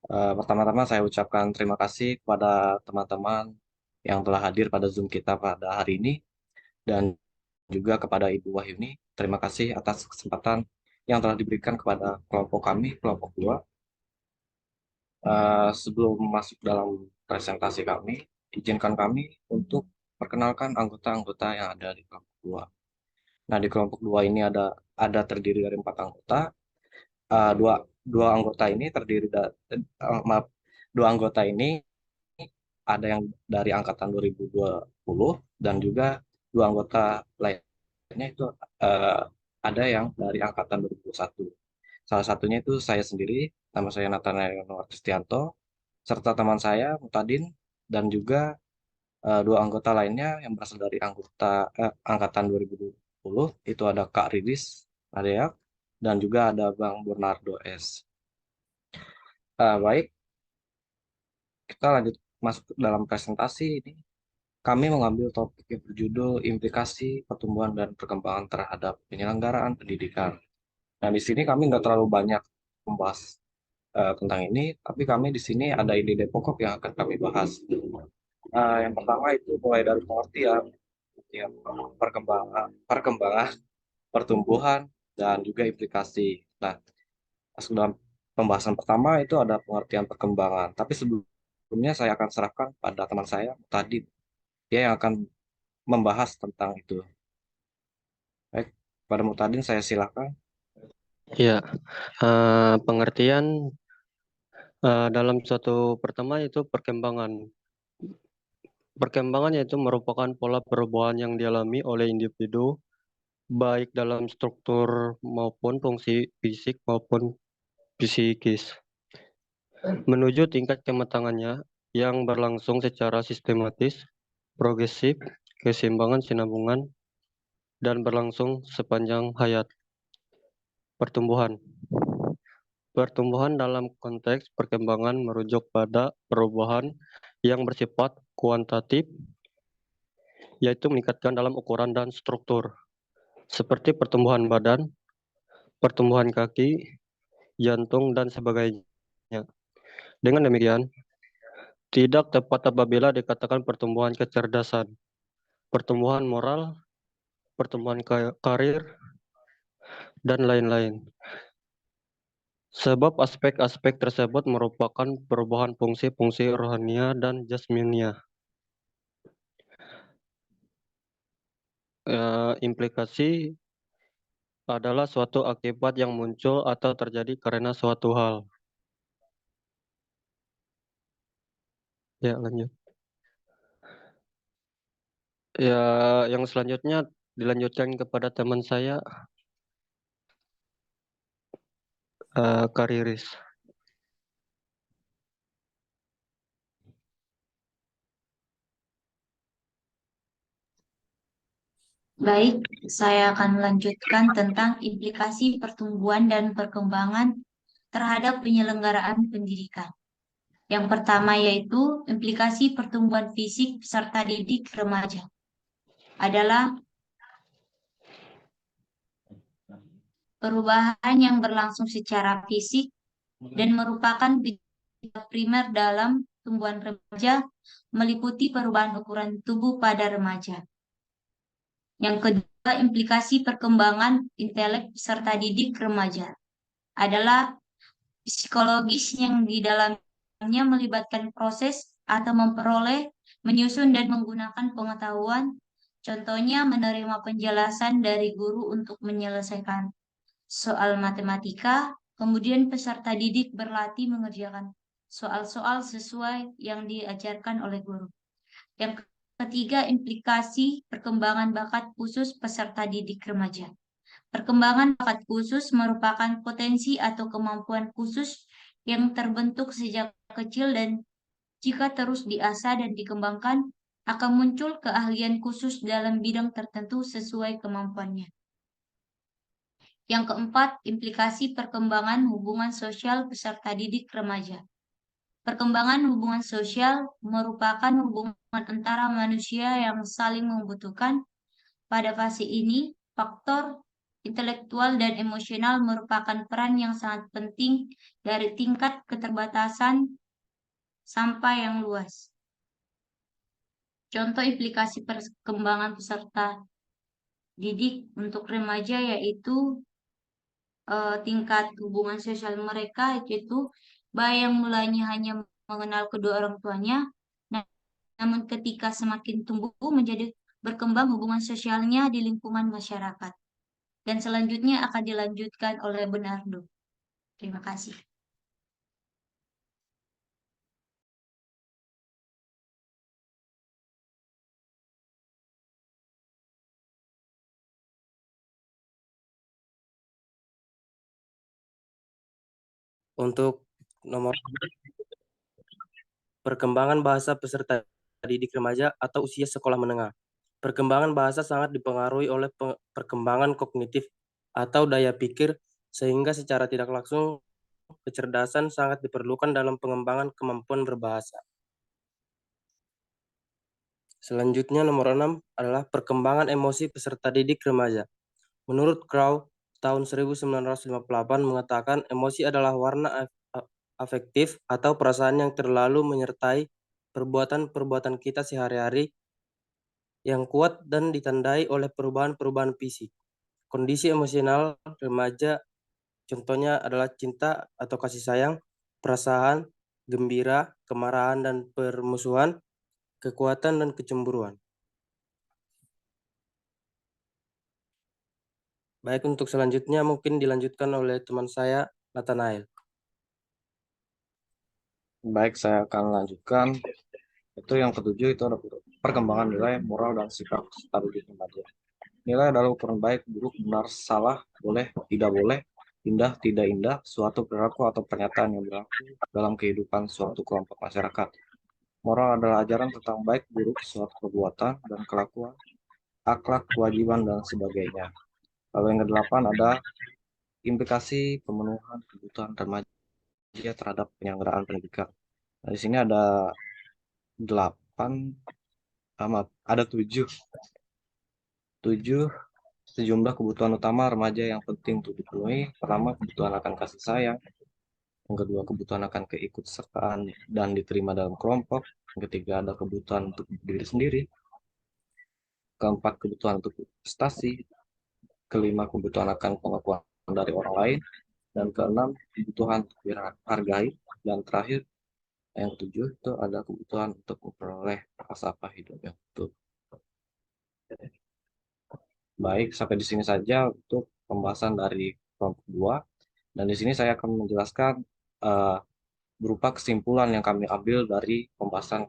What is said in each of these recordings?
Pertama-tama saya ucapkan terima kasih kepada teman-teman yang telah hadir pada Zoom kita pada hari ini dan juga kepada Ibu Wahyuni. Terima kasih atas kesempatan yang telah diberikan kepada kelompok kami, kelompok 2. Sebelum masuk dalam presentasi kami, izinkan kami untuk perkenalkan anggota-anggota yang ada di kelompok 2. Nah, di kelompok 2 ini ada terdiri dari 4 anggota. Dua dua anggota ini terdiri dari maaf, dua anggota ini ada yang dari angkatan 2020 dan juga dua anggota lainnya itu eh, ada yang dari angkatan 2021. Salah satunya itu saya sendiri, nama saya Nathanael Noah Kristianto, serta teman saya Mutadin dan juga dua anggota lainnya yang berasal dari angkatan 2020 itu ada Kak Ridis Nadeak dan juga ada Bang Bernardo S. Baik, kita lanjut masuk dalam presentasi ini. Kami mengambil topik yang berjudul implikasi pertumbuhan dan perkembangan terhadap penyelenggaraan pendidikan. Nah, di sini kami nggak terlalu banyak membahas tentang ini, tapi kami di sini ada ide-ide pokok yang akan kami bahas. Yang pertama itu mulai dari pengertian, ya, perkembangan, pertumbuhan, dan juga implikasi. Nah, masuk dalam pembahasan pertama itu ada pengertian perkembangan. Tapi sebelumnya saya akan serahkan pada teman saya tadi, dia yang akan membahas tentang itu. Baik, pada Mutadin saya silakan. Ya, pengertian dalam suatu pertama itu perkembangan. Perkembangan yaitu merupakan pola perubahan yang dialami oleh individu, baik dalam struktur maupun fungsi fisik maupun psikis, menuju tingkat kematangannya yang berlangsung secara sistematis, progresif, keseimbangan sinambungan, dan berlangsung sepanjang hayat. Pertumbuhan. Pertumbuhan dalam konteks perkembangan merujuk pada perubahan yang bersifat kuantitatif, yaitu meningkatkan dalam ukuran dan struktur, seperti pertumbuhan badan, pertumbuhan kaki, jantung, dan sebagainya. Dengan demikian, tidak tepat apabila dikatakan pertumbuhan kecerdasan, pertumbuhan moral, pertumbuhan karir, dan lain-lain. Sebab aspek-aspek tersebut merupakan perubahan fungsi-fungsi rohania dan jasmania. Implikasi adalah suatu akibat yang muncul atau terjadi karena suatu hal. Ya, lanjut. Ya, yang selanjutnya dilanjutkan kepada teman saya, Kariris. Baik, saya akan melanjutkan tentang implikasi pertumbuhan dan perkembangan terhadap penyelenggaraan pendidikan. Yang pertama yaitu implikasi pertumbuhan fisik peserta didik remaja adalah perubahan yang berlangsung secara fisik dan merupakan gejala primer dalam tumbuhan remaja meliputi perubahan ukuran tubuh pada remaja. Yang kedua, implikasi perkembangan intelek peserta didik remaja adalah psikologis yang di dalamnya melibatkan proses atau memperoleh, menyusun dan menggunakan pengetahuan, contohnya menerima penjelasan dari guru untuk menyelesaikan soal matematika, kemudian peserta didik berlatih mengerjakan soal-soal sesuai yang diajarkan oleh guru. Yang ketiga, implikasi perkembangan bakat khusus peserta didik remaja. Perkembangan bakat khusus merupakan potensi atau kemampuan khusus yang terbentuk sejak kecil dan jika terus diasah dan dikembangkan, akan muncul keahlian khusus dalam bidang tertentu sesuai kemampuannya. Yang keempat, implikasi perkembangan hubungan sosial peserta didik remaja. Perkembangan hubungan sosial merupakan hubungan antara manusia yang saling membutuhkan. Pada fase ini, faktor intelektual, dan emosional merupakan peran yang sangat penting dari tingkat keterbatasan sampai yang luas. Contoh implikasi perkembangan peserta didik untuk remaja yaitu tingkat hubungan sosial mereka, yaitu bayi yang mulanya hanya mengenal kedua orang tuanya, namun ketika semakin tumbuh menjadi berkembang hubungan sosialnya di lingkungan masyarakat. Dan selanjutnya akan dilanjutkan oleh Bernardo. Terima kasih. Untuk nomor perkembangan bahasa peserta didik remaja atau usia sekolah menengah. Perkembangan bahasa sangat dipengaruhi oleh perkembangan kognitif atau daya pikir, sehingga secara tidak langsung kecerdasan sangat diperlukan dalam pengembangan kemampuan berbahasa. Selanjutnya nomor 6 adalah perkembangan emosi peserta didik remaja. Menurut Crow, tahun 1958 mengatakan emosi adalah warna afektif atau perasaan yang terlalu menyertai perbuatan-perbuatan kita sehari-hari yang kuat dan ditandai oleh perubahan-perubahan fisik. Kondisi emosional remaja contohnya adalah cinta atau kasih sayang, perasaan, gembira, kemarahan dan permusuhan, kekuatan dan kecemburuan. Baik, untuk selanjutnya mungkin dilanjutkan oleh teman saya, Nathanael. Baik, saya akan lanjutkan. Itu yang ketujuh, itu ada perkembangan nilai, moral, dan sikap peserta didik remaja. Nilai adalah ukuran baik, buruk, benar, salah, boleh, tidak boleh, indah, tidak indah, suatu perilaku atau pernyataan yang berlaku dalam kehidupan suatu kelompok masyarakat. Moral adalah ajaran tentang baik, buruk, suatu perbuatan, dan kelakuan, akhlak, kewajiban, dan sebagainya. Lalu yang kedelapan ada implikasi pemenuhan kebutuhan remaja terhadap penyelenggaraan pendidikan. Nah, di sini ada 8, ada 7 sejumlah kebutuhan utama remaja yang penting untuk dipenuhi. Pertama, kebutuhan akan kasih sayang. Yang kedua, kebutuhan akan keikutsertaan dan diterima dalam kelompok. Yang ketiga, ada kebutuhan untuk diri sendiri. Keempat, kebutuhan untuk prestasi. Kelima, kebutuhan akan pengakuan dari orang lain. Dan keenam, kebutuhan untuk dihargai. Dan terakhir, yang ketujuh, itu ada kebutuhan untuk memperoleh falsafah hidup yang betul. Baik, sampai di sini saja untuk pembahasan dari kelompok 2. Dan di sini saya akan menjelaskan berupa kesimpulan yang kami ambil dari pembahasan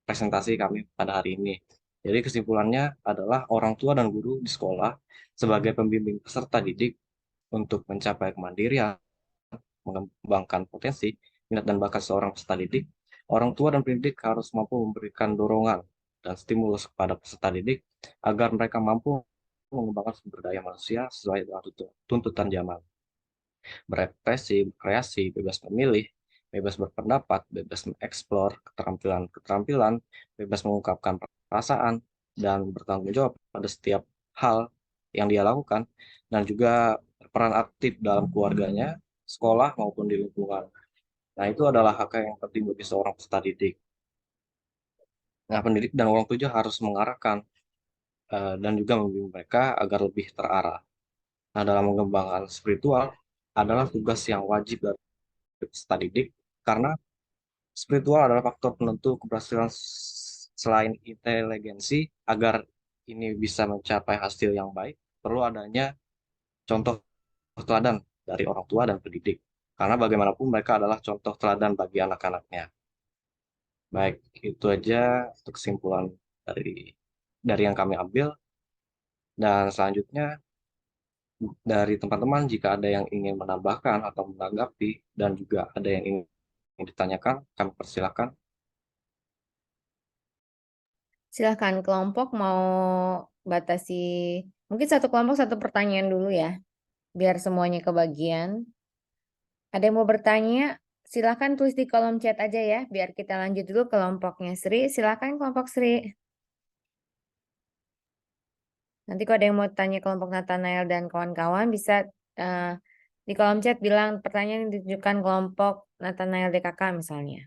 presentasi kami pada hari ini. Jadi kesimpulannya adalah orang tua dan guru di sekolah sebagai pembimbing peserta didik untuk mencapai kemandirian, mengembangkan potensi, minat dan bakat seorang peserta didik. Orang tua dan pendidik harus mampu memberikan dorongan dan stimulus kepada peserta didik agar mereka mampu mengembangkan sumber daya manusia sesuai dengan tuntutan zaman. Berekspresi, berkreasi, bebas memilih, bebas berpendapat, bebas mengeksplor keterampilan-keterampilan, bebas mengungkapkan perasaan, dan bertanggung jawab pada setiap hal yang dia lakukan, dan juga peran aktif dalam keluarganya, sekolah, maupun di lingkungan. Nah, itu adalah hak yang penting bagi seorang peserta didik. Nah, pendidik dan orang tua harus mengarahkan dan juga membimbing mereka agar lebih terarah. Nah, dalam mengembangkan spiritual adalah tugas yang wajib dari peserta didik, karena spiritual adalah faktor penentu keberhasilan selain inteligensi. Agar ini bisa mencapai hasil yang baik, perlu adanya contoh teladan dari orang tua dan pendidik. Karena bagaimanapun mereka adalah contoh teladan bagi anak-anaknya. Baik, itu aja untuk kesimpulan dari yang kami ambil. Dan selanjutnya dari teman-teman, jika ada yang ingin menambahkan atau menanggapi dan juga ada yang ingin ditanyakan, kami persilakan. Silahkan kelompok mau batasi, mungkin satu kelompok satu pertanyaan dulu ya, biar semuanya kebagian. Ada yang mau bertanya? Silahkan tulis di kolom chat aja ya, biar kita lanjut dulu kelompoknya Sri. Silahkan kelompok Sri. Nanti kalau ada yang mau tanya kelompok Nathanael dan kawan-kawan bisa di kolom chat bilang pertanyaan yang ditujukan kelompok Nathanael DKK misalnya.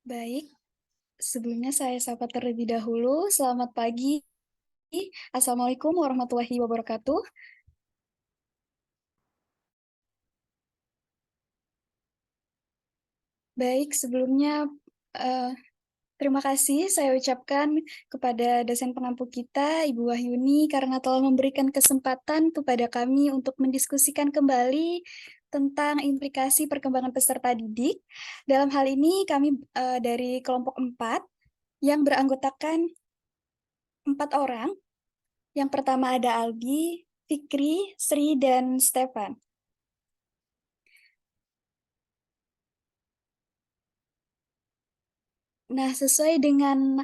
Baik, sebelumnya saya sapa terlebih dahulu. Selamat pagi. Assalamualaikum warahmatullahi wabarakatuh. Baik, sebelumnya terima kasih saya ucapkan kepada dosen pengampu kita, Ibu Wahyuni, karena telah memberikan kesempatan kepada kami untuk mendiskusikan kembali tentang implikasi perkembangan peserta didik. Dalam hal ini kami dari kelompok 4 yang beranggotakan 4 orang. Yang pertama ada Albi, Fikri, Sri, dan Stefan. Nah, sesuai dengan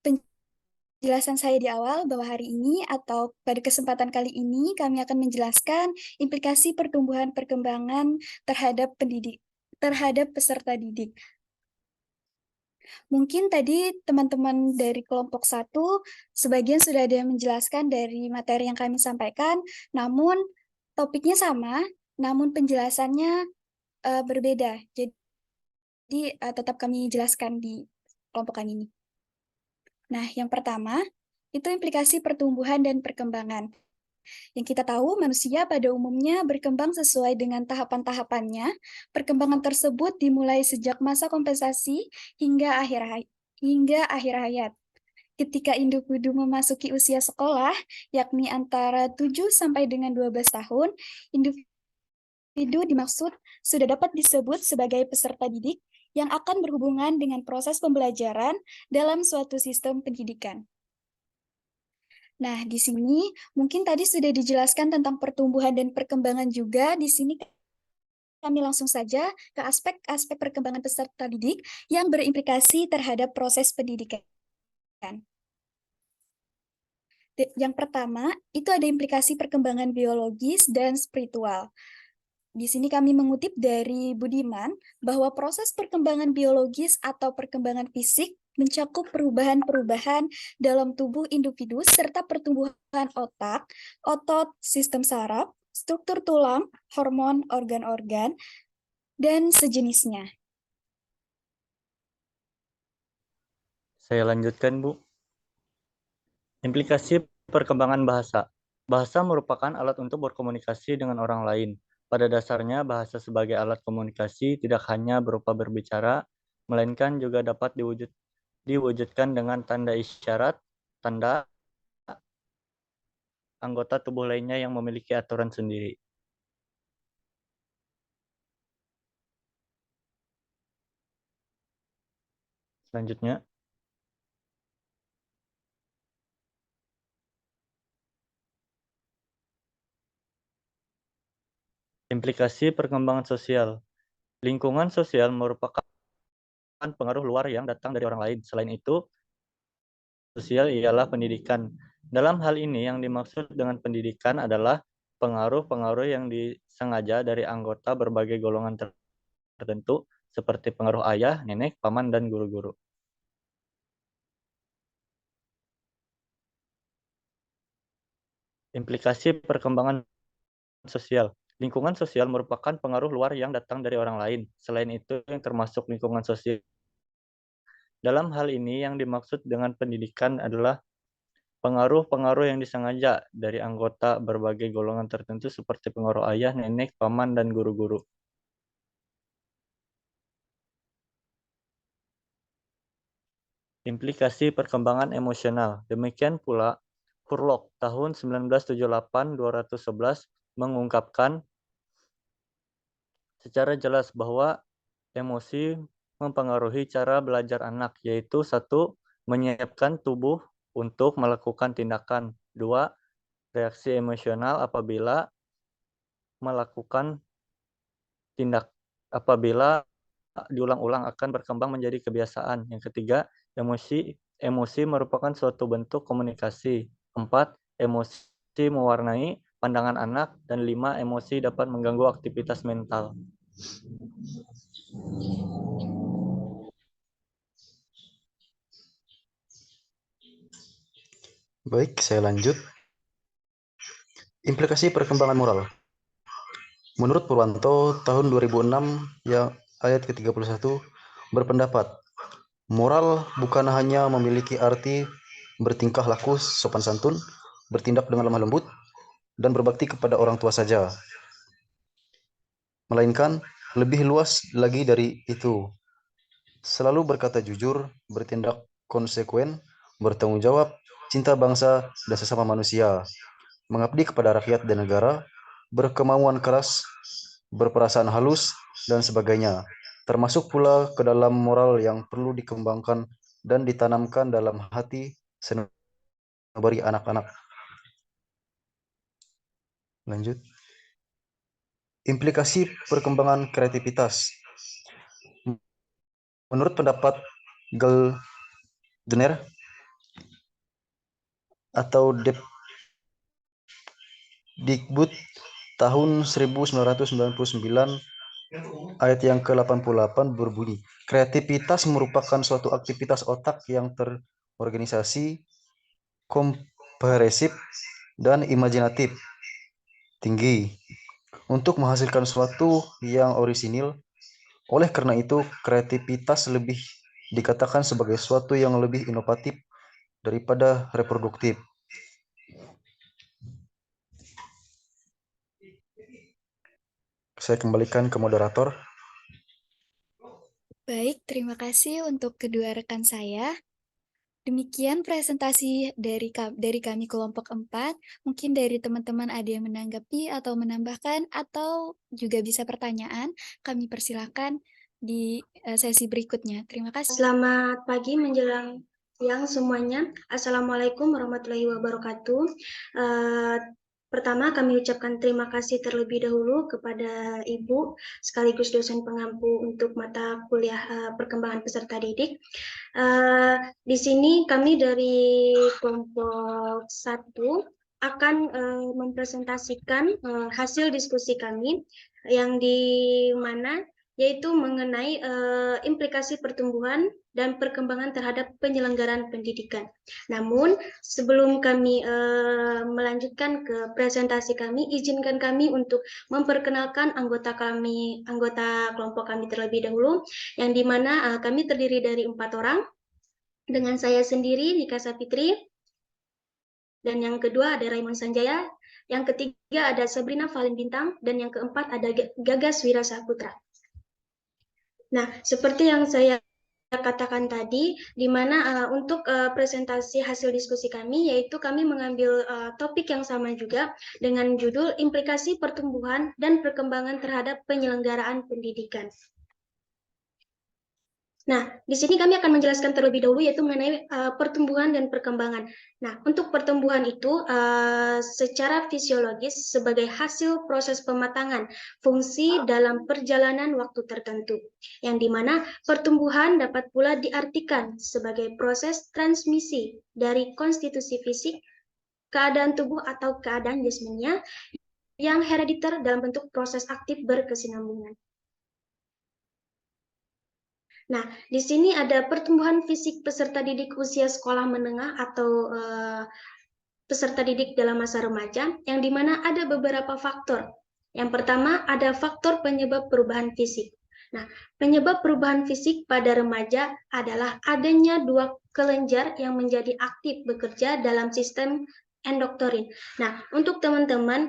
penjelasan saya di awal bahwa hari ini atau pada kesempatan kali ini kami akan menjelaskan implikasi pertumbuhan perkembangan terhadap peserta didik. Mungkin tadi teman-teman dari kelompok 1 sebagian sudah ada yang menjelaskan dari materi yang kami sampaikan, namun topiknya sama, namun penjelasannya berbeda. Jadi tetap kami jelaskan di kelompok kami ini. Nah, yang pertama, itu implikasi pertumbuhan dan perkembangan. Yang kita tahu, manusia pada umumnya berkembang sesuai dengan tahapan-tahapannya. Perkembangan tersebut dimulai sejak masa kompensasi hingga akhir hayat. Ketika individu memasuki usia sekolah, yakni antara 7 sampai dengan 12 tahun, individu dimaksud sudah dapat disebut sebagai peserta didik yang akan berhubungan dengan proses pembelajaran dalam suatu sistem pendidikan. Nah, di sini mungkin tadi sudah dijelaskan tentang pertumbuhan dan perkembangan juga. Di sini kami langsung saja ke aspek-aspek perkembangan peserta didik yang berimplikasi terhadap proses pendidikan. Yang pertama, itu ada implikasi perkembangan biologis dan spiritual. Di sini kami mengutip dari Budiman bahwa proses perkembangan biologis atau perkembangan fisik mencakup perubahan-perubahan dalam tubuh individu serta pertumbuhan otak, otot, sistem saraf, struktur tulang, hormon, organ-organ, dan sejenisnya. Saya lanjutkan, Bu. Implikasi perkembangan bahasa. Bahasa merupakan alat untuk berkomunikasi dengan orang lain. Pada dasarnya, bahasa sebagai alat komunikasi tidak hanya berupa berbicara, melainkan juga dapat diwujudkan dengan tanda isyarat, tanda anggota tubuh lainnya yang memiliki aturan sendiri. Selanjutnya, implikasi perkembangan sosial. Lingkungan sosial merupakan pengaruh luar yang datang dari orang lain. Selain itu, sosial ialah pendidikan. Dalam hal ini yang dimaksud dengan pendidikan adalah pengaruh-pengaruh yang disengaja dari anggota berbagai golongan tertentu seperti pengaruh ayah, nenek, paman, dan guru-guru. Implikasi perkembangan sosial. Lingkungan sosial merupakan pengaruh luar yang datang dari orang lain. Selain itu yang termasuk lingkungan sosial. Dalam hal ini yang dimaksud dengan pendidikan adalah pengaruh-pengaruh yang disengaja dari anggota berbagai golongan tertentu seperti pengaruh ayah, nenek, paman, dan guru-guru. Implikasi perkembangan emosional. Demikian pula, Hurlok tahun 1978-211 mengungkapkan secara jelas bahwa emosi mempengaruhi cara belajar anak, yaitu 1. Menyiapkan tubuh untuk melakukan tindakan. 2. Reaksi emosional apabila melakukan apabila diulang-ulang akan berkembang menjadi kebiasaan. Yang ketiga, emosi merupakan suatu bentuk komunikasi. 4. Emosi mewarnai pandangan anak. Dan 5. Emosi dapat mengganggu aktivitas mental. Baik, saya lanjut. Implikasi perkembangan moral. Menurut Purwanto, tahun 2006, yang ayat ke-31 berpendapat, moral bukan hanya memiliki arti bertingkah laku sopan santun, bertindak dengan lemah lembut, dan berbakti kepada orang tua saja, melainkan lebih luas lagi dari itu. Selalu berkata jujur, bertindak konsekuen, bertanggung jawab, cinta bangsa dan sesama manusia, mengabdi kepada rakyat dan negara, berkemauan keras, berperasaan halus, dan sebagainya. Termasuk pula ke dalam moral yang perlu dikembangkan dan ditanamkan dalam hati sanubari anak-anak. Lanjut. Implikasi perkembangan kreativitas. Menurut pendapat Gardner atau Dikbud tahun 1999 ayat yang ke-88 berbunyi, kreativitas merupakan suatu aktivitas otak yang terorganisasi, kompresif, dan imajinatif tinggi untuk menghasilkan sesuatu yang orisinil. Oleh karena itu, kreativitas lebih dikatakan sebagai sesuatu yang lebih inovatif daripada reproduktif. Saya kembalikan ke moderator. Baik, terima kasih untuk kedua rekan saya. Demikian presentasi dari kami kelompok 4. Mungkin dari teman-teman ada yang menanggapi atau menambahkan atau juga bisa pertanyaan. Kami persilakan di sesi berikutnya. Terima kasih. Selamat pagi menjelang siang semuanya. Assalamualaikum warahmatullahi wabarakatuh. Pertama kami ucapkan terima kasih terlebih dahulu kepada Ibu sekaligus dosen pengampu untuk mata kuliah perkembangan peserta didik. Di sini kami dari kelompok 1 akan mempresentasikan hasil diskusi kami yang di mana yaitu mengenai implikasi pertumbuhan dan perkembangan terhadap penyelenggaraan pendidikan. Namun, sebelum kami melanjutkan ke presentasi kami, izinkan kami untuk memperkenalkan anggota kelompok kami terlebih dahulu, yang dimana kami terdiri dari 4 orang, dengan saya sendiri, Nika Sapitri, dan yang kedua ada Raymond Sanjaya, yang ketiga ada Sabrina Valen Bintang, dan yang keempat ada Gagas Wira Saputra. Nah, seperti yang saya katakan tadi, di mana untuk presentasi hasil diskusi kami, yaitu kami mengambil topik yang sama juga dengan judul Implikasi Pertumbuhan dan Perkembangan Terhadap Penyelenggaraan Pendidikan. Nah, di sini kami akan menjelaskan terlebih dahulu yaitu mengenai pertumbuhan dan perkembangan. Nah, untuk pertumbuhan itu secara fisiologis sebagai hasil proses pematangan fungsi dalam perjalanan waktu tertentu, yang dimana pertumbuhan dapat pula diartikan sebagai proses transmisi dari konstitusi fisik, keadaan tubuh atau keadaan jasmaninya yang herediter dalam bentuk proses aktif berkesinambungan. Nah, di sini ada pertumbuhan fisik peserta didik usia sekolah menengah atau peserta didik dalam masa remaja, yang dimana ada beberapa faktor. Yang pertama, ada faktor penyebab perubahan fisik. Nah, penyebab perubahan fisik pada remaja adalah adanya 2 kelenjar yang menjadi aktif bekerja dalam sistem endokrin. Nah, untuk teman-teman,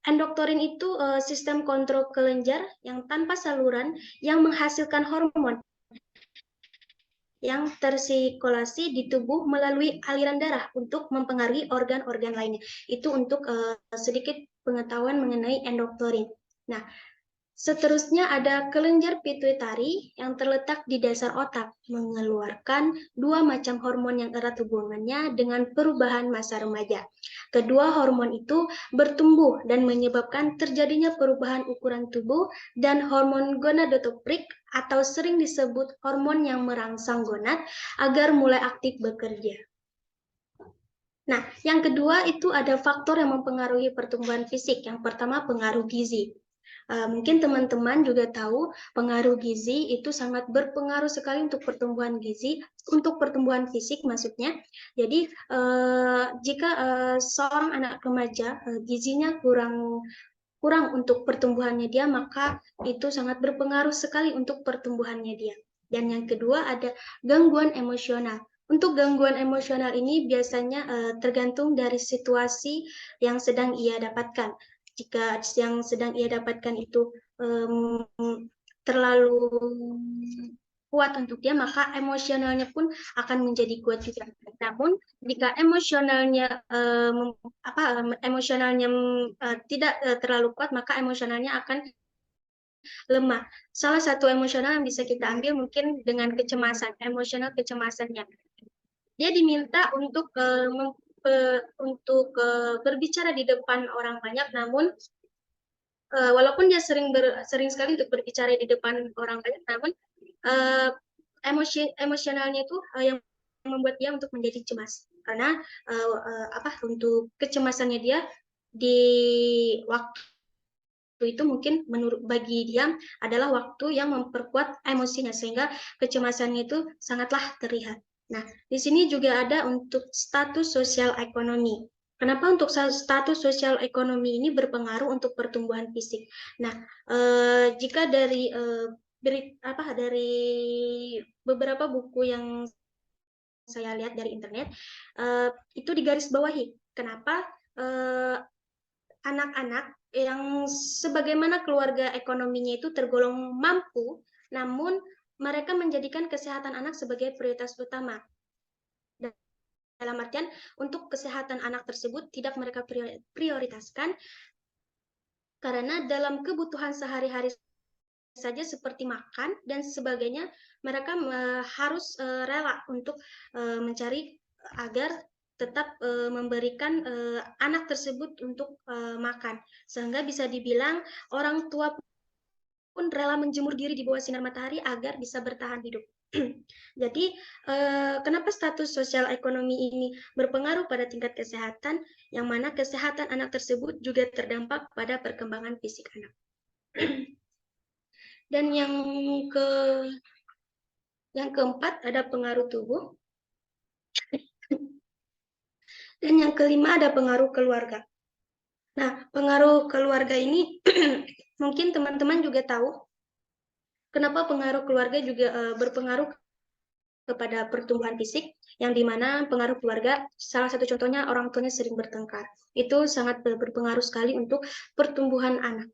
endokrin itu sistem kontrol kelenjar yang tanpa saluran yang menghasilkan hormon yang tersirkulasi di tubuh melalui aliran darah untuk mempengaruhi organ-organ lainnya. Itu untuk sedikit pengetahuan mengenai endokrin. Nah, seterusnya ada kelenjar pituitari yang terletak di dasar otak, mengeluarkan 2 macam hormon yang erat hubungannya dengan perubahan masa remaja. Kedua hormon itu bertumbuh dan menyebabkan terjadinya perubahan ukuran tubuh, dan hormon gonadotropik atau sering disebut hormon yang merangsang gonad agar mulai aktif bekerja. Nah, yang kedua itu ada faktor yang mempengaruhi pertumbuhan fisik. Yang pertama, pengaruh gizi. Mungkin teman-teman juga tahu pengaruh gizi itu sangat berpengaruh sekali untuk pertumbuhan gizi, untuk pertumbuhan fisik maksudnya. Jadi jika seorang anak remaja gizinya kurang untuk pertumbuhannya dia, maka itu sangat berpengaruh sekali untuk pertumbuhannya dia. Dan yang kedua ada gangguan emosional. Untuk gangguan emosional ini biasanya tergantung dari situasi yang sedang ia dapatkan. Jika yang sedang ia dapatkan itu terlalu kuat untuk dia, maka emosionalnya pun akan menjadi kuat juga. Namun jika emosionalnya tidak terlalu kuat, maka emosionalnya akan lemah. Salah satu emosional yang bisa kita ambil mungkin dengan kecemasan, emosional kecemasannya. Dia diminta untuk berbicara di depan orang banyak, namun walaupun dia sering sekali untuk berbicara di depan orang banyak, namun emosionalnya itu yang membuat dia untuk menjadi cemas, karena untuk kecemasannya dia di waktu itu mungkin bagi dia adalah waktu yang memperkuat emosinya, sehingga kecemasannya itu sangatlah terlihat. Nah, di sini juga ada untuk status sosial ekonomi. Kenapa untuk status sosial ekonomi ini berpengaruh untuk pertumbuhan fisik? Nah, jika dari beberapa buku yang saya lihat dari internet, itu digarisbawahi. Kenapa anak-anak yang sebagaimana keluarga ekonominya itu tergolong mampu, namun mereka menjadikan kesehatan anak sebagai prioritas utama. Dalam artian, untuk kesehatan anak tersebut tidak mereka prioritaskan, karena dalam kebutuhan sehari-hari saja seperti makan dan sebagainya, mereka harus rela untuk mencari agar tetap memberikan anak tersebut untuk makan. Sehingga bisa dibilang orang tua pun rela menjemur diri di bawah sinar matahari agar bisa bertahan hidup. Jadi, kenapa status sosial ekonomi ini berpengaruh pada tingkat kesehatan, yang mana kesehatan anak tersebut juga terdampak pada perkembangan fisik anak. Dan yang keempat ada pengaruh tubuh. Dan yang kelima ada pengaruh keluarga. Nah, pengaruh keluarga ini mungkin teman-teman juga tahu kenapa pengaruh keluarga juga berpengaruh kepada pertumbuhan fisik, yang dimana pengaruh keluarga, salah satu contohnya orang tuanya sering bertengkar. Itu sangat berpengaruh sekali untuk pertumbuhan anak.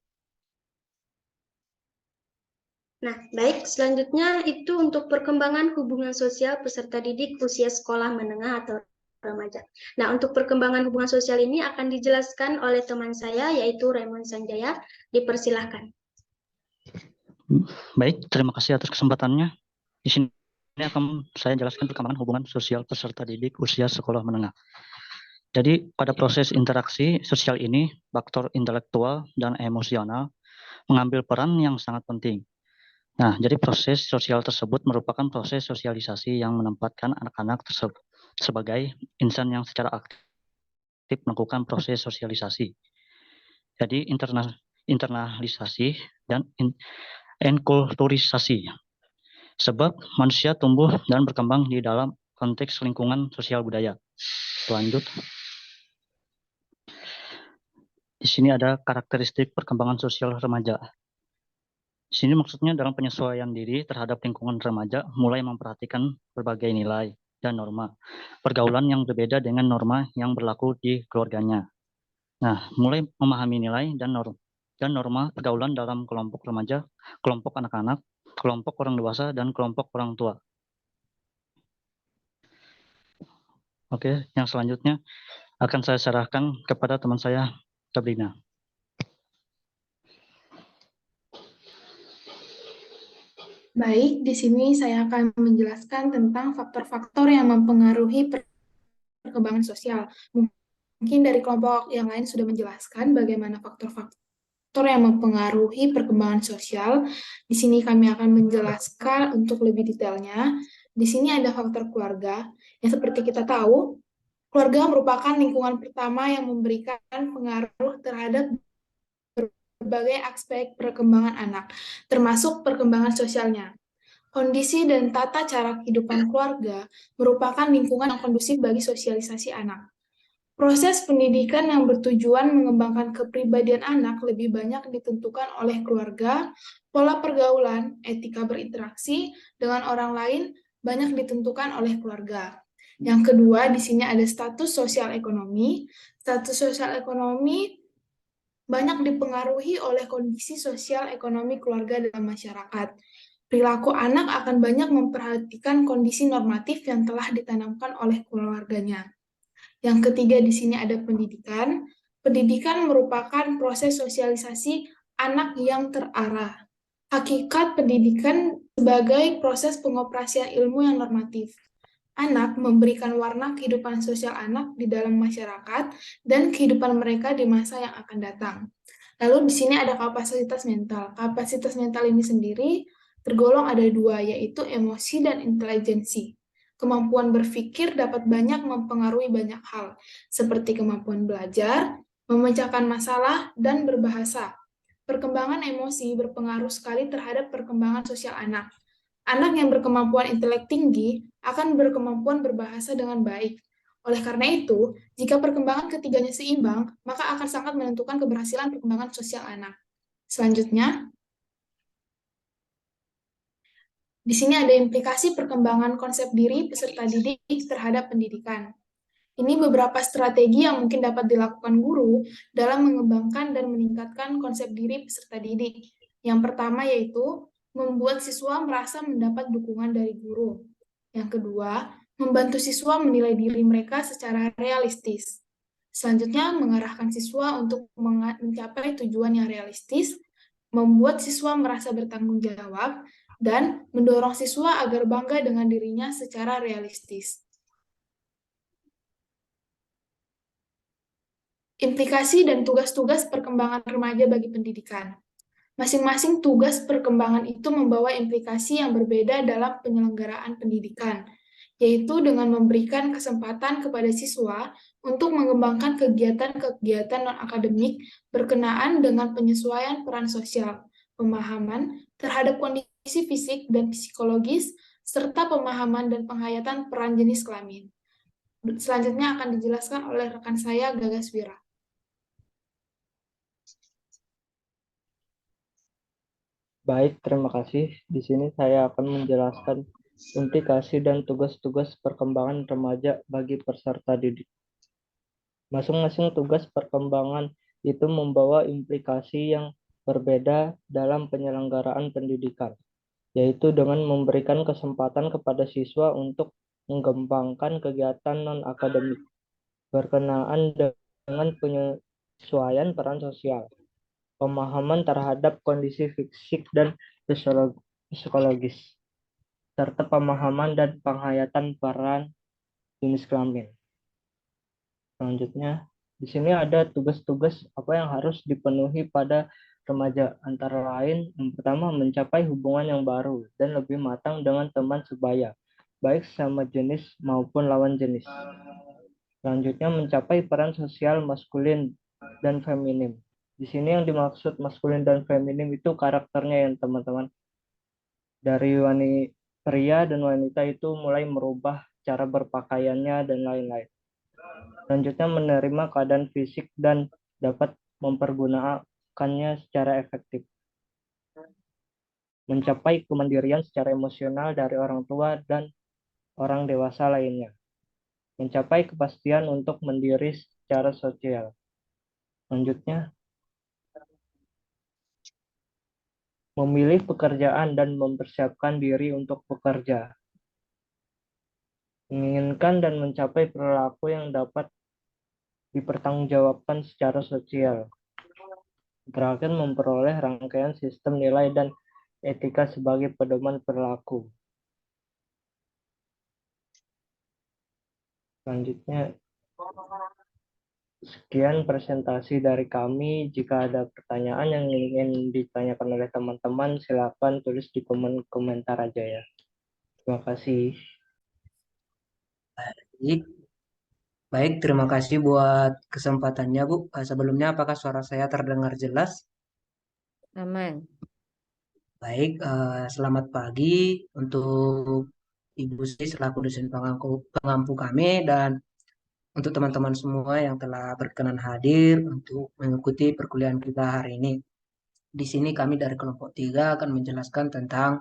Nah, baik, selanjutnya itu untuk perkembangan hubungan sosial peserta didik usia sekolah menengah atau remaja. Nah, untuk perkembangan hubungan sosial ini akan dijelaskan oleh teman saya, yaitu Raymond Sanjaya. Dipersilahkan. Baik, terima kasih atas kesempatannya. Di sini akan saya jelaskan perkembangan hubungan sosial peserta didik usia sekolah menengah. Jadi, pada proses interaksi sosial ini, faktor intelektual dan emosional mengambil peran yang sangat penting. Nah, jadi proses sosial tersebut merupakan proses sosialisasi yang menempatkan anak-anak tersebut sebagai insan yang secara aktif melakukan proses sosialisasi. Jadi internalisasi dan enkulturisasi. Sebab manusia tumbuh dan berkembang di dalam konteks lingkungan sosial budaya. Lanjut. Di sini ada karakteristik perkembangan sosial remaja. Di sini maksudnya dalam penyesuaian diri terhadap lingkungan remaja, mulai memperhatikan berbagai nilai dan norma pergaulan yang berbeda dengan norma yang berlaku di keluarganya. Nah, mulai memahami nilai dan norma pergaulan dalam kelompok remaja, kelompok anak-anak, kelompok orang dewasa, dan kelompok orang tua. Oke, yang selanjutnya akan saya serahkan kepada teman saya, Sabrina. Baik, di sini saya akan menjelaskan tentang faktor-faktor yang mempengaruhi perkembangan sosial. Mungkin dari kelompok yang lain sudah menjelaskan bagaimana faktor-faktor yang mempengaruhi perkembangan sosial. Di sini kami akan menjelaskan untuk lebih detailnya. Di sini ada faktor keluarga, yang seperti kita tahu, keluarga merupakan lingkungan pertama yang memberikan pengaruh terhadap berbagai aspek perkembangan anak, termasuk perkembangan sosialnya. Kondisi dan tata cara kehidupan keluarga merupakan lingkungan yang kondusif bagi sosialisasi anak. Proses pendidikan yang bertujuan mengembangkan kepribadian anak lebih banyak ditentukan oleh keluarga, pola pergaulan, etika berinteraksi dengan orang lain banyak ditentukan oleh keluarga. Yang kedua, di sini ada status sosial ekonomi. Status sosial ekonomi banyak dipengaruhi oleh kondisi sosial ekonomi keluarga dalam masyarakat. Perilaku anak akan banyak memperhatikan kondisi normatif yang telah ditanamkan oleh keluarganya. Yang ketiga di sini ada pendidikan. Pendidikan merupakan proses sosialisasi anak yang terarah. Hakikat pendidikan sebagai proses pengoperasian ilmu yang normatif. Anak memberikan warna kehidupan sosial anak di dalam masyarakat dan kehidupan mereka di masa yang akan datang. Lalu di sini ada kapasitas mental. Kapasitas mental ini sendiri tergolong ada dua, yaitu emosi dan intelijensi. Kemampuan berpikir dapat banyak mempengaruhi banyak hal, seperti kemampuan belajar, memecahkan masalah, dan berbahasa. Perkembangan emosi berpengaruh sekali terhadap perkembangan sosial anak. Anak yang berkemampuan intelek tinggi akan berkemampuan berbahasa dengan baik. Oleh karena itu, jika perkembangan ketiganya seimbang, maka akan sangat menentukan keberhasilan perkembangan sosial anak. Selanjutnya, di sini ada implikasi perkembangan konsep diri peserta didik terhadap pendidikan. Ini beberapa strategi yang mungkin dapat dilakukan guru dalam mengembangkan dan meningkatkan konsep diri peserta didik. Yang pertama yaitu membuat siswa merasa mendapat dukungan dari guru. Yang kedua, membantu siswa menilai diri mereka secara realistis. Selanjutnya, mengarahkan siswa untuk mencapai tujuan yang realistis, membuat siswa merasa bertanggung jawab, dan mendorong siswa agar bangga dengan dirinya secara realistis. Implikasi dan tugas-tugas perkembangan remaja bagi pendidikan. Masing-masing tugas perkembangan itu membawa implikasi yang berbeda dalam penyelenggaraan pendidikan, yaitu dengan memberikan kesempatan kepada siswa untuk mengembangkan kegiatan-kegiatan non-akademik berkenaan dengan penyesuaian peran sosial, pemahaman terhadap kondisi fisik dan psikologis, serta pemahaman dan penghayatan peran jenis kelamin. Selanjutnya akan dijelaskan oleh rekan saya, Gagas Wira. Baik, terima kasih. Di sini saya akan menjelaskan implikasi dan tugas-tugas perkembangan remaja bagi peserta didik. Masing-masing tugas perkembangan itu membawa implikasi yang berbeda dalam penyelenggaraan pendidikan, yaitu dengan memberikan kesempatan kepada siswa untuk mengembangkan kegiatan non-akademik berkenaan dengan penyesuaian peran sosial, pemahaman terhadap kondisi fisik dan psikologis, serta pemahaman dan penghayatan peran jenis kelamin. Selanjutnya, di sini ada tugas-tugas apa yang harus dipenuhi pada remaja, antara lain yang pertama mencapai hubungan yang baru dan lebih matang dengan teman sebaya, baik sama jenis maupun lawan jenis. Selanjutnya mencapai peran sosial maskulin dan feminim. Di sini yang dimaksud maskulin dan feminim itu karakternya yang teman-teman. Dari pria dan wanita itu mulai merubah cara berpakaiannya dan lain-lain. Selanjutnya menerima keadaan fisik dan dapat mempergunakannya secara efektif. Mencapai kemandirian secara emosional dari orang tua dan orang dewasa lainnya. Mencapai kepastian untuk mandiri secara sosial. Selanjutnya, memilih pekerjaan dan mempersiapkan diri untuk bekerja. Menginginkan dan mencapai perilaku yang dapat dipertanggungjawabkan secara sosial. Terakhir, memperoleh rangkaian sistem nilai dan etika sebagai pedoman perilaku. Selanjutnya, sekian presentasi dari kami. Jika ada pertanyaan yang ingin ditanyakan oleh teman-teman, silakan tulis di komentar aja ya. Terima kasih. Baik, terima kasih buat kesempatannya, Bu. Sebelumnya, apakah suara saya terdengar jelas? Aman. Baik, selamat pagi untuk Ibu Sri selaku dosen pengampu kami dan untuk teman-teman semua yang telah berkenan hadir untuk mengikuti perkuliahan kita hari ini. Di sini kami dari kelompok 3 akan menjelaskan tentang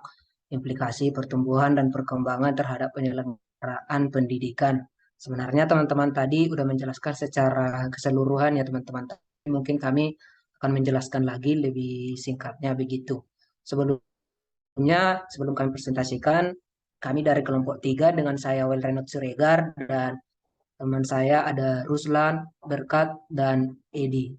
implikasi pertumbuhan dan perkembangan terhadap penyelenggaraan pendidikan. Sebenarnya teman-teman tadi sudah menjelaskan secara keseluruhan ya teman-teman. Mungkin kami akan menjelaskan lagi lebih singkatnya begitu. Sebelum kami presentasikan, kami dari kelompok 3 dengan saya Welrenot Siregar dan teman saya ada Ruslan, Berkat, dan Edi.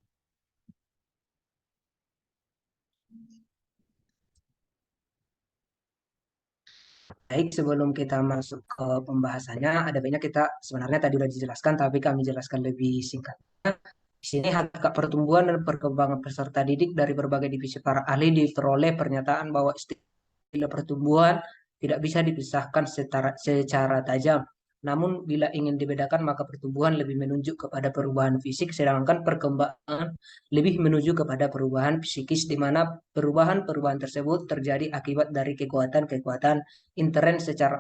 Baik, sebelum kita masuk ke pembahasannya, ada banyak kita sebenarnya tadi sudah dijelaskan, tapi kami jelaskan lebih singkat. Di sini hakikat pertumbuhan dan perkembangan peserta didik dari berbagai divisi para ahli diperoleh pernyataan bahwa istilah pertumbuhan tidak bisa dipisahkan secara tajam. Namun bila ingin dibedakan maka pertumbuhan lebih menunjuk kepada perubahan fisik sedangkan perkembangan lebih menuju kepada perubahan psikis di mana perubahan-perubahan tersebut terjadi akibat dari kekuatan-kekuatan intern secara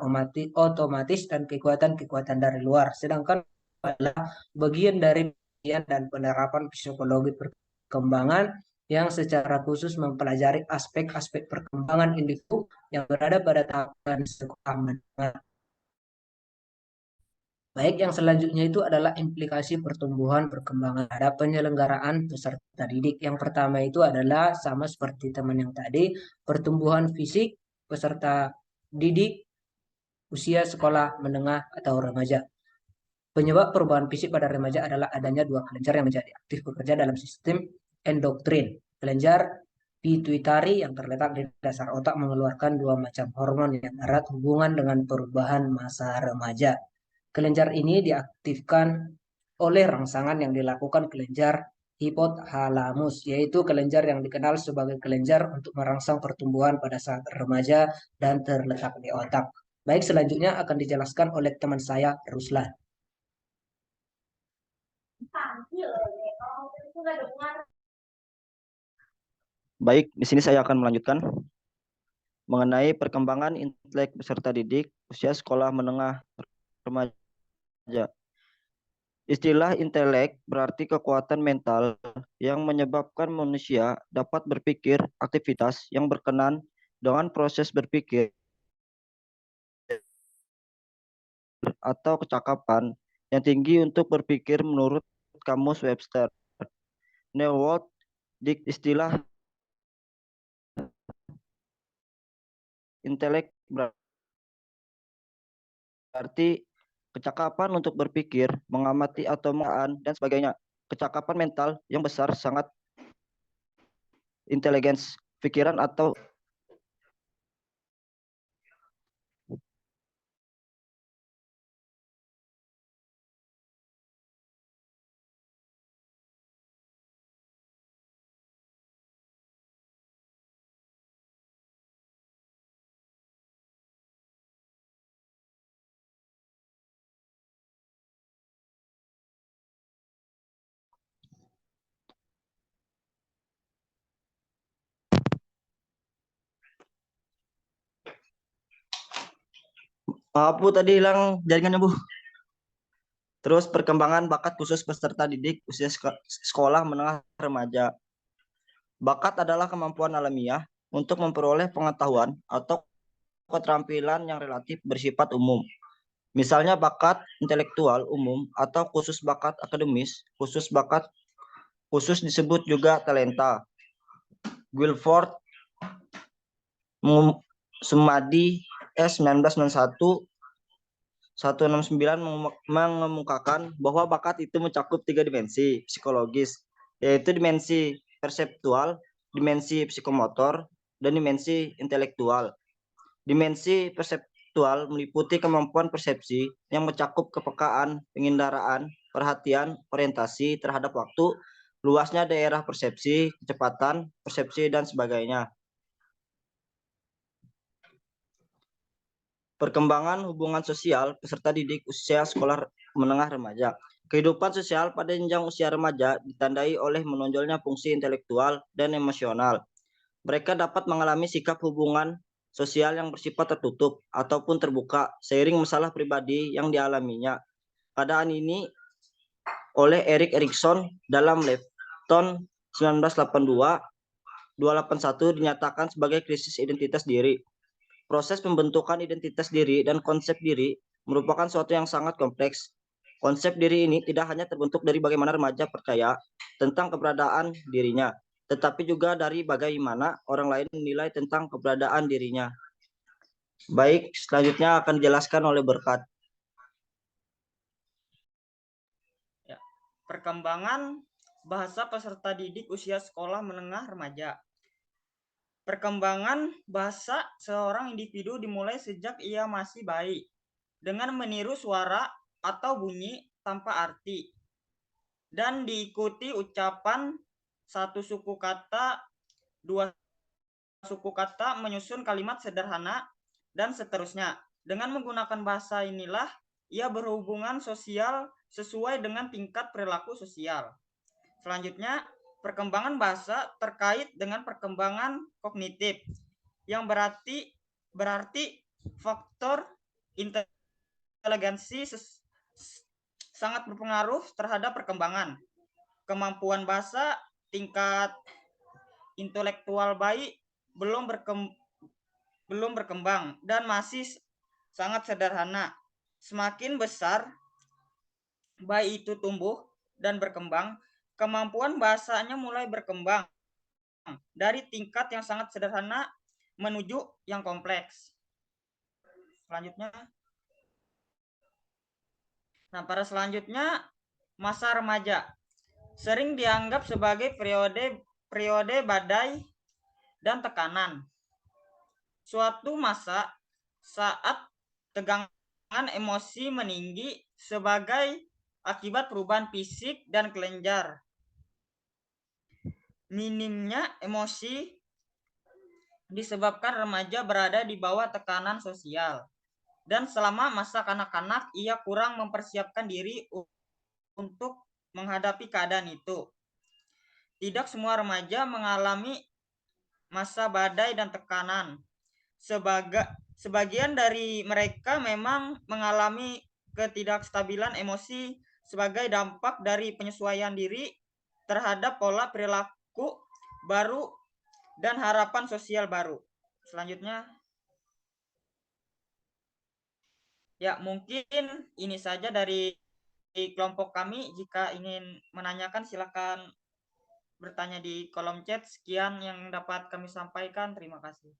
otomatis dan kekuatan-kekuatan dari luar. Sedangkan adalah bagian dari dan penerapan psikologi perkembangan yang secara khusus mempelajari aspek-aspek perkembangan individu yang berada pada tahapan sekolah menengah. Baik, yang selanjutnya itu adalah implikasi pertumbuhan perkembangan terhadap penyelenggaraan peserta didik. Yang pertama itu adalah sama seperti teman yang tadi, pertumbuhan fisik peserta didik usia sekolah menengah atau remaja. Penyebab perubahan fisik pada remaja adalah adanya dua kelenjar yang menjadi aktif bekerja dalam sistem endokrin. Kelenjar pituitari yang terletak di dasar otak mengeluarkan dua macam hormon yang erat hubungan dengan perubahan masa remaja. Kelenjar ini diaktifkan oleh rangsangan yang dilakukan kelenjar hipotalamus, yaitu kelenjar yang dikenal sebagai kelenjar untuk merangsang pertumbuhan pada saat remaja dan terletak di otak. Baik, selanjutnya akan dijelaskan oleh teman saya, Ruslan. Baik, di sini saya akan melanjutkan mengenai perkembangan intelek peserta didik usia sekolah menengah remaja. Istilah intelek berarti kekuatan mental yang menyebabkan manusia dapat berpikir aktivitas yang berkenan dengan proses berpikir atau kecakapan yang tinggi untuk berpikir menurut Kamus Webster. Newt di istilah intelek berarti kecakapan untuk berpikir, mengamati atau mengaan dan sebagainya. Kecakapan mental yang besar sangat inteligens pikiran atau Bu tadi hilang jaringannya Bu. Terus perkembangan bakat khusus peserta didik usia sekolah menengah remaja. Bakat adalah kemampuan alamiah untuk memperoleh pengetahuan atau keterampilan yang relatif bersifat umum. Misalnya bakat intelektual umum atau khusus bakat akademis. Khusus bakat khusus disebut juga talenta. Guilford Sumadi S1991 169 mengemukakan bahwa bakat itu mencakup 3 dimensi psikologis, yaitu dimensi perseptual, dimensi psikomotor, dan dimensi intelektual. Dimensi perseptual meliputi kemampuan persepsi yang mencakup kepekaan, penginderaan, perhatian, orientasi terhadap waktu, luasnya daerah persepsi, kecepatan, persepsi, dan sebagainya. Perkembangan hubungan sosial peserta didik usia sekolah menengah remaja. Kehidupan sosial pada jenjang usia remaja ditandai oleh menonjolnya fungsi intelektual dan emosional. Mereka dapat mengalami sikap hubungan sosial yang bersifat tertutup ataupun terbuka seiring masalah pribadi yang dialaminya. Keadaan ini oleh Erik Erikson dalam Lefton 1982-281 dinyatakan sebagai krisis identitas diri. Proses pembentukan identitas diri dan konsep diri merupakan suatu yang sangat kompleks. Konsep diri ini tidak hanya terbentuk dari bagaimana remaja percaya tentang keberadaan dirinya, tetapi juga dari bagaimana orang lain menilai tentang keberadaan dirinya. Baik, selanjutnya akan dijelaskan oleh Berkat. Perkembangan bahasa peserta didik usia sekolah menengah remaja. Perkembangan bahasa seorang individu dimulai sejak ia masih bayi, dengan meniru suara atau bunyi tanpa arti, dan diikuti ucapan satu suku kata, dua suku kata menyusun kalimat sederhana, dan seterusnya. Dengan menggunakan bahasa inilah ia berhubungan sosial sesuai dengan tingkat perilaku sosial. Selanjutnya, perkembangan bahasa terkait dengan perkembangan kognitif, yang berarti faktor inteligensi sangat berpengaruh terhadap perkembangan. Kemampuan bahasa tingkat intelektual bayi belum berkembang dan masih sangat sederhana. Semakin besar bayi itu tumbuh dan berkembang, kemampuan bahasanya mulai berkembang dari tingkat yang sangat sederhana menuju yang kompleks. Selanjutnya, pada selanjutnya, masa remaja sering dianggap sebagai periode badai dan tekanan. Suatu masa saat tegangan emosi meninggi sebagai akibat perubahan fisik dan kelenjar. Minimnya emosi disebabkan remaja berada di bawah tekanan sosial, dan selama masa kanak-kanak ia kurang mempersiapkan diri untuk menghadapi keadaan itu. Tidak semua remaja mengalami masa badai dan tekanan. Sebagian dari mereka memang mengalami ketidakstabilan emosi sebagai dampak dari penyesuaian diri terhadap pola perilaku baru dan harapan sosial baru. Selanjutnya, ya mungkin ini saja dari kelompok kami. Jika ingin menanyakan silakan bertanya di kolom chat. Sekian yang dapat kami sampaikan. Terima kasih.